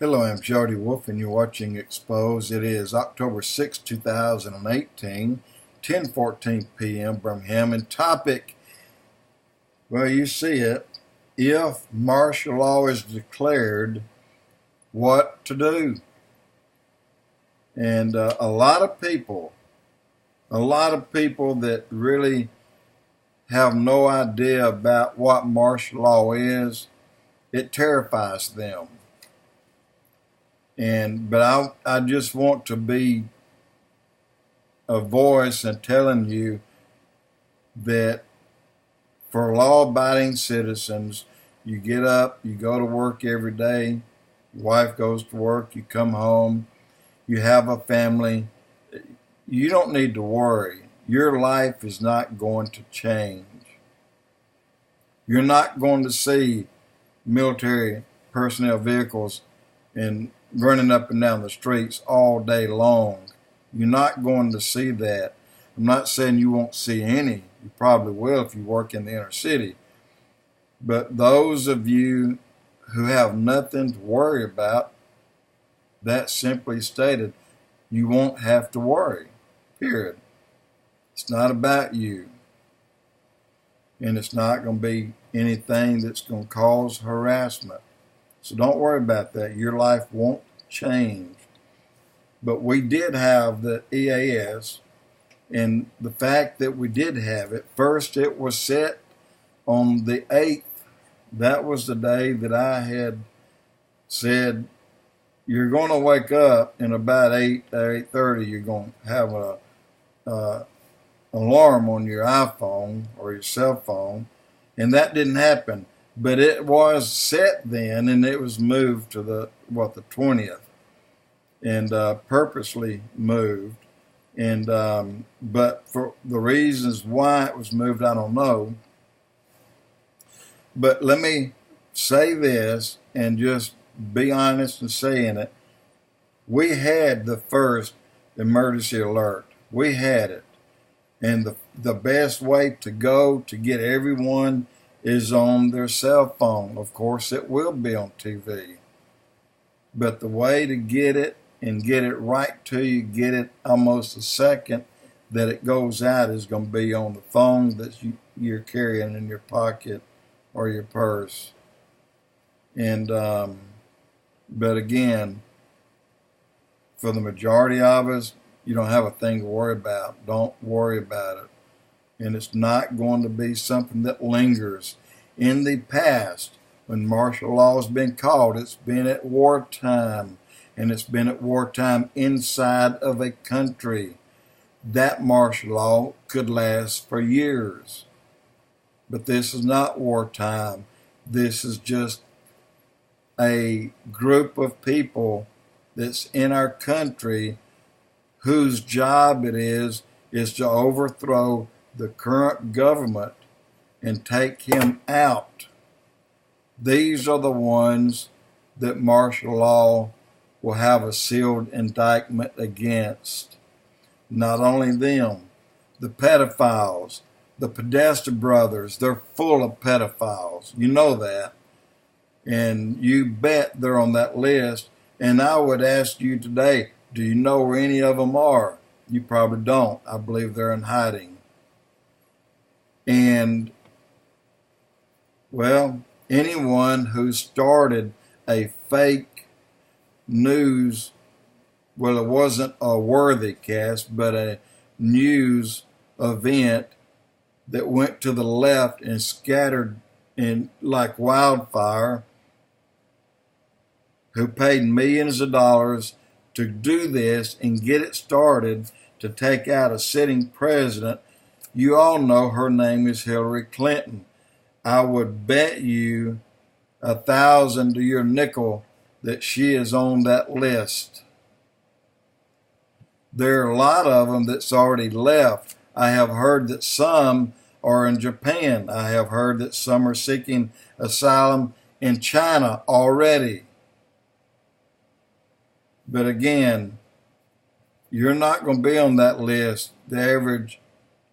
Hello, I'm Jody Wolf, and you're watching Expoz. It is October 6, 2018, 10:14 p.m. Birmingham, and topic, well, you see it, if martial law is declared, what to do? And a lot of people that really have no idea about what martial law is, it terrifies them. But I just want to be a voice and telling you that for law-abiding citizens, you get up, you go to work every day, your wife goes to work, you come home, you have a family, you don't need to worry. Your life is not going to change. You're not going to see military personnel vehicles and running up and down the streets all day long. You're not going to see that. I'm not saying you won't see any. You probably will if you work in the inner city. But those of you who have nothing to worry about, that simply stated, you won't have to worry, period. It's not about you. And it's not going to be anything that's going to cause harassment. So don't worry about that. Your life won't change. But we did have the EAS, and the fact that we did have it, first it was set on the 8th. That was the day that I had said, you're going to wake up in about 8 or 8:30, you're going to have a alarm on your iPhone or your cell phone, and that didn't happen. But it was set then, and it was moved to the 20th, and purposely moved. And but for the reasons why it was moved, I don't know. But let me say this and just be honest in saying it. We had the first emergency alert. We had it. And the best way to go to get everyone is on their cell phone. Of course, it will be on TV. But the way to get it and get it right to you, get it almost a second that it goes out, is going to be on the phone that you're carrying in your pocket or your purse. And but again, for the majority of us, you don't have a thing to worry about. Don't worry about it. And it's not going to be something that lingers. In the past, when martial law has been called, it's been at wartime. And it's been at wartime inside of a country. That martial law could last for years. But this is not wartime. This is just a group of people that's in our country whose job it is to overthrow the current government and take him out. These are the ones that martial law will have a sealed indictment against. Not only them, the pedophiles, the Podesta brothers, they're full of pedophiles. You know that. And you bet they're on that list. And I would ask you today, do you know where any of them are? You probably don't. I believe they're in hiding. And, well, anyone who started a fake news, well, it wasn't a worthy cast, but a news event that went to the left and scattered in like wildfire, who paid millions of dollars to do this and get it started to take out a sitting president. You all know her name is Hillary Clinton. I would bet you 1,000 to your nickel that she is on that list. There are a lot of them that's already left. I have heard that some are in Japan. I have heard that some are seeking asylum in China already. But again, you're not going to be on that list. The average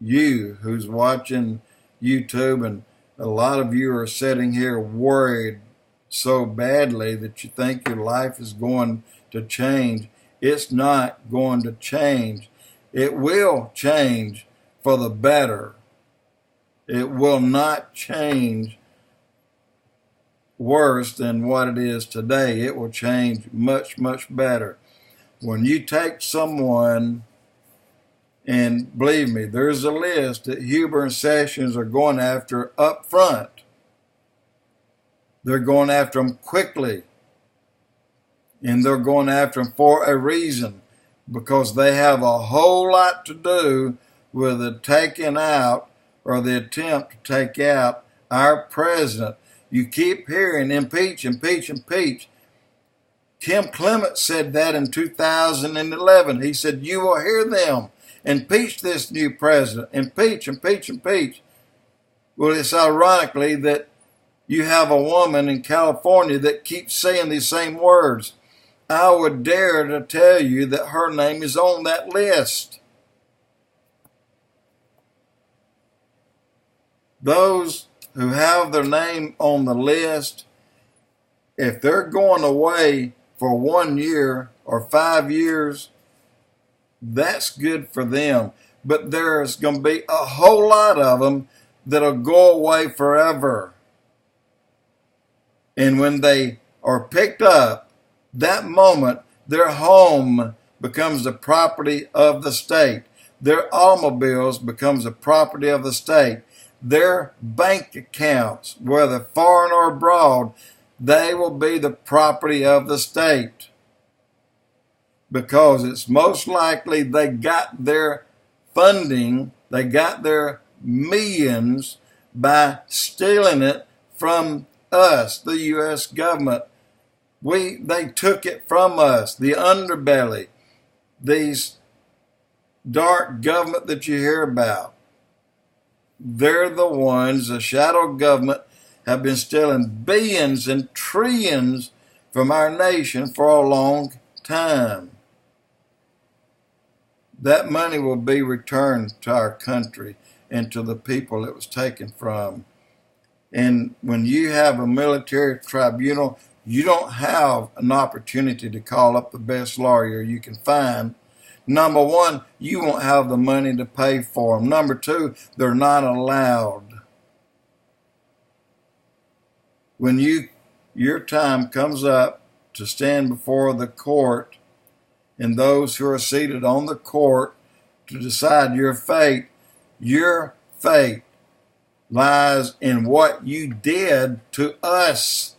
you who's watching YouTube, and a lot of you are sitting here worried so badly that you think your life is going to change. It's not going to change. It will change for the better. It will not change worse than what it is today. It will change much, much better. When you take someone, and believe me, there's a list that Huber and Sessions are going after up front. They're going after them quickly. And they're going after them for a reason, because they have a whole lot to do with the taking out or the attempt to take out our president. You keep hearing impeach, impeach, impeach. Tim Clement said that in 2011. He said, you will hear them impeach this new president. Impeach, impeach, impeach. Well, it's ironically that you have a woman in California that keeps saying these same words. I would dare to tell you that her name is on that list. Those who have their name on the list, if they're going away for 1 year or 5 years, that's good for them. But there's going to be a whole lot of them that'll go away forever. And when they are picked up, that moment, their home becomes the property of the state. Their automobiles becomes the property of the state. Their bank accounts, whether foreign or abroad, they will be the property of the state. Because it's most likely they got their funding, they got their millions by stealing it from us, the U.S. government. They took it from us, the underbelly, these dark government that you hear about. They're the ones, the shadow government, have been stealing billions and trillions from our nation for a long time. That money will be returned to our country and to the people it was taken from. And when you have a military tribunal, you don't have an opportunity to call up the best lawyer you can find. Number one, you won't have the money to pay for them. Number two, they're not allowed. When your time comes up to stand before the court, and those who are seated on the court to decide your fate lies in what you did to us,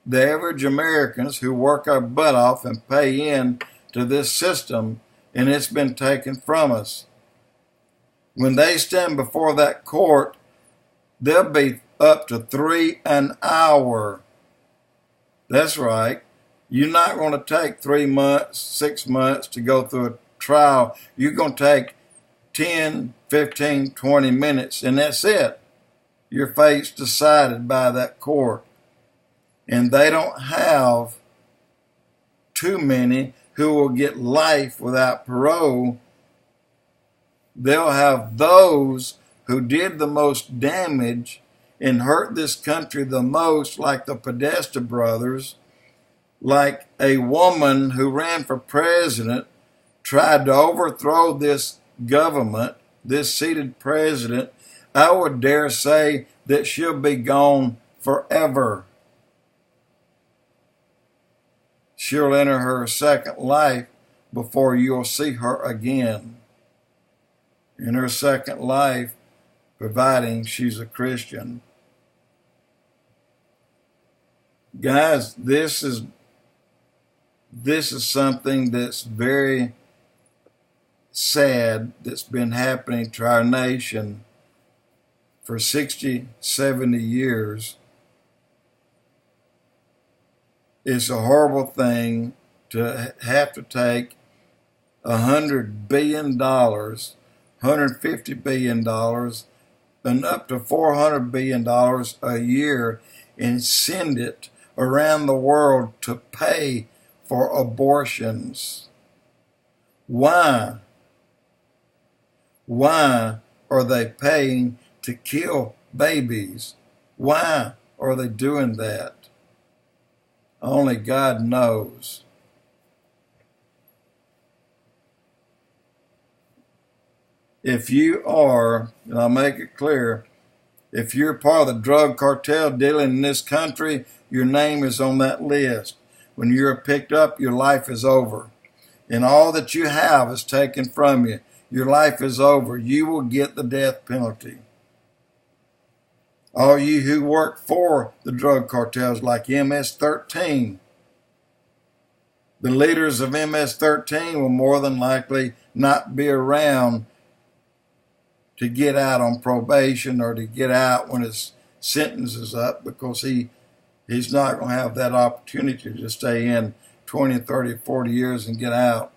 the average Americans who work our butt off and pay in to this system, and it's been taken from us. When they stand before that court, they'll be up to 3 an hour. That's right. You're not going to take 3 months, 6 months to go through a trial. You're going to take 10, 15, 20 minutes, and that's it. Your fate's decided by that court. And they don't have too many who will get life without parole. They'll have those who did the most damage and hurt this country the most, like the Podesta brothers, like a woman who ran for president, tried to overthrow this government, this seated president. I would dare say that she'll be gone forever. She'll enter her second life before you'll see her again. In her second life, providing she's a Christian. Guys, this is something that's very sad that's been happening to our nation for 60, 70 years. It's a horrible thing to have to take $100 billion, $150 billion, and up to $400 billion a year and send it around the world to pay for abortions. Why? Why are they paying to kill babies? Why are they doing that? Only God knows. If you are, and I'll make it clear, if you're part of the drug cartel dealing in this country, your name is on that list. When you're picked up, your life is over. And all that you have is taken from you. Your life is over. You will get the death penalty. All you who work for the drug cartels like MS-13, the leaders of MS-13 will more than likely not be around to get out on probation or to get out when his sentence is up, because he's not going to have that opportunity to stay in 20, 30, 40 years and get out.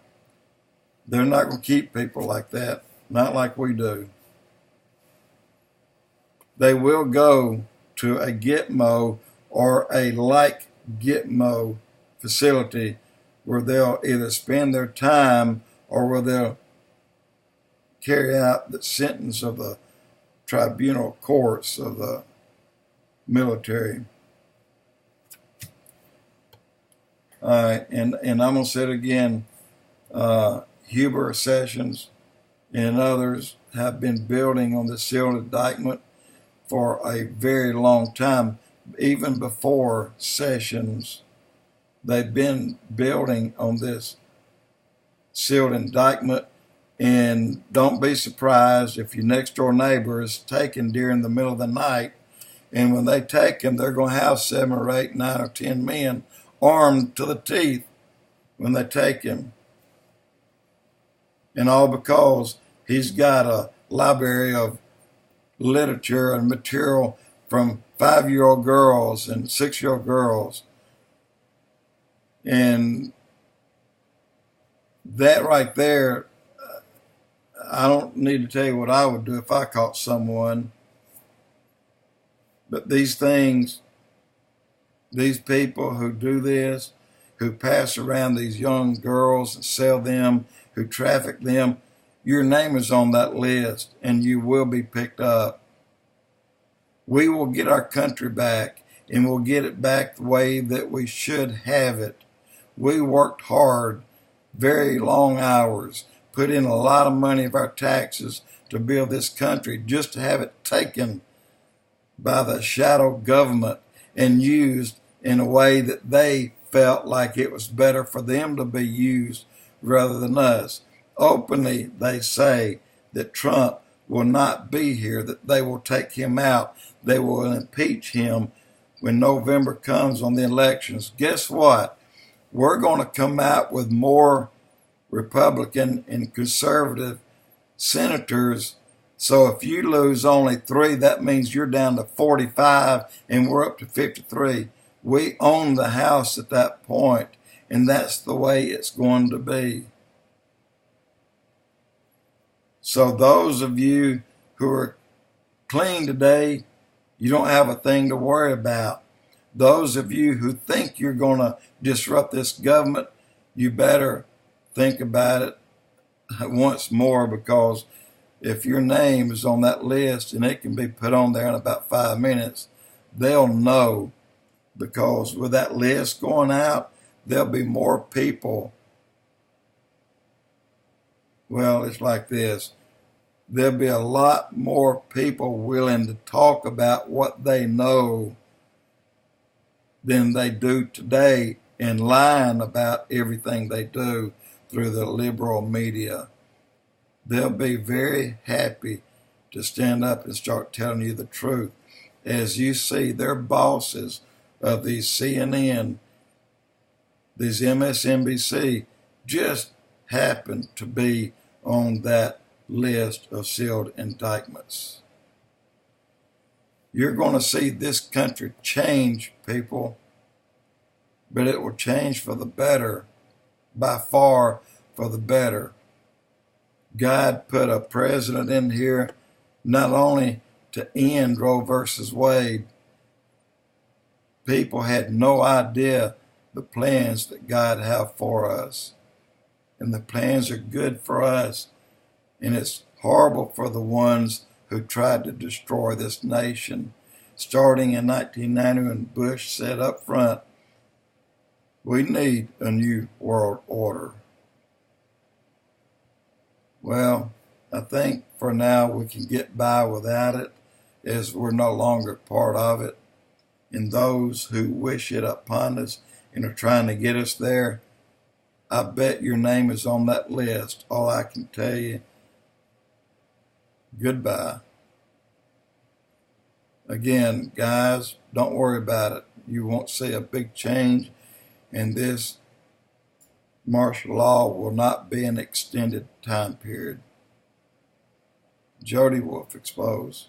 They're not going to keep people like that, not like we do. They will go to a Gitmo or a like Gitmo facility where they'll either spend their time or where they'll carry out the sentence of the tribunal courts of the military. All right, and I'm going to say it again. Huber, Sessions, and others have been building on the sealed indictment for a very long time. Even before Sessions, they've been building on this sealed indictment. And don't be surprised if your next door neighbor is taken during the middle of the night. And when they take him, they're going to have 7 or 8, 9 or 10 men armed to the teeth when they take him. And all because he's got a library of literature and material from 5-year-old girls and 6-year-old girls. And that right there, I don't need to tell you what I would do if I caught someone. But these things, these people who do this, who pass around these young girls and sell them, who traffic them, your name is on that list and you will be picked up. We will get our country back, and we'll get it back the way that we should have it. We worked hard, very long hours, put in a lot of money of our taxes to build this country, just to have it taken by the shadow government and used in a way that they felt like it was better for them to be used rather than us. Openly, they say that Trump will not be here, that they will take him out. They will impeach him when November comes on the elections. Guess what? We're going to come out with more Republican and conservative senators. So if you lose only 3, that means you're down to 45 and we're up to 53. We own the House at that point, and that's the way it's going to be. So those of you who are clean today, you don't have a thing to worry about. Those of you who think you're going to disrupt this government, you better think about it once more, because if your name is on that list, and it can be put on there in about 5 minutes, they'll know, because with that list going out, there'll be more people. Well, it's like this. There'll be a lot more people willing to talk about what they know than they do today, and lying about everything they do through the liberal media. They'll be very happy to stand up and start telling you the truth. As you see, their bosses of these CNN, these MSNBC, just happen to be on that list of sealed indictments. You're going to see this country change, people, but it will change for the better, by far for the better. God put a president in here not only to end Roe versus Wade. People had no idea the plans that God have for us. And the plans are good for us. And it's horrible for the ones who tried to destroy this nation. Starting in 1990, when Bush said up front, We need a new world order. Well, I think for now we can get by without it, as we're no longer part of it. And those who wish it upon us and are trying to get us there, I bet your name is on that list. All I can tell you, goodbye. Again, guys, don't worry about it. You won't see a big change, and this martial law will not be an extended time period. Jody Wolf, Expoz.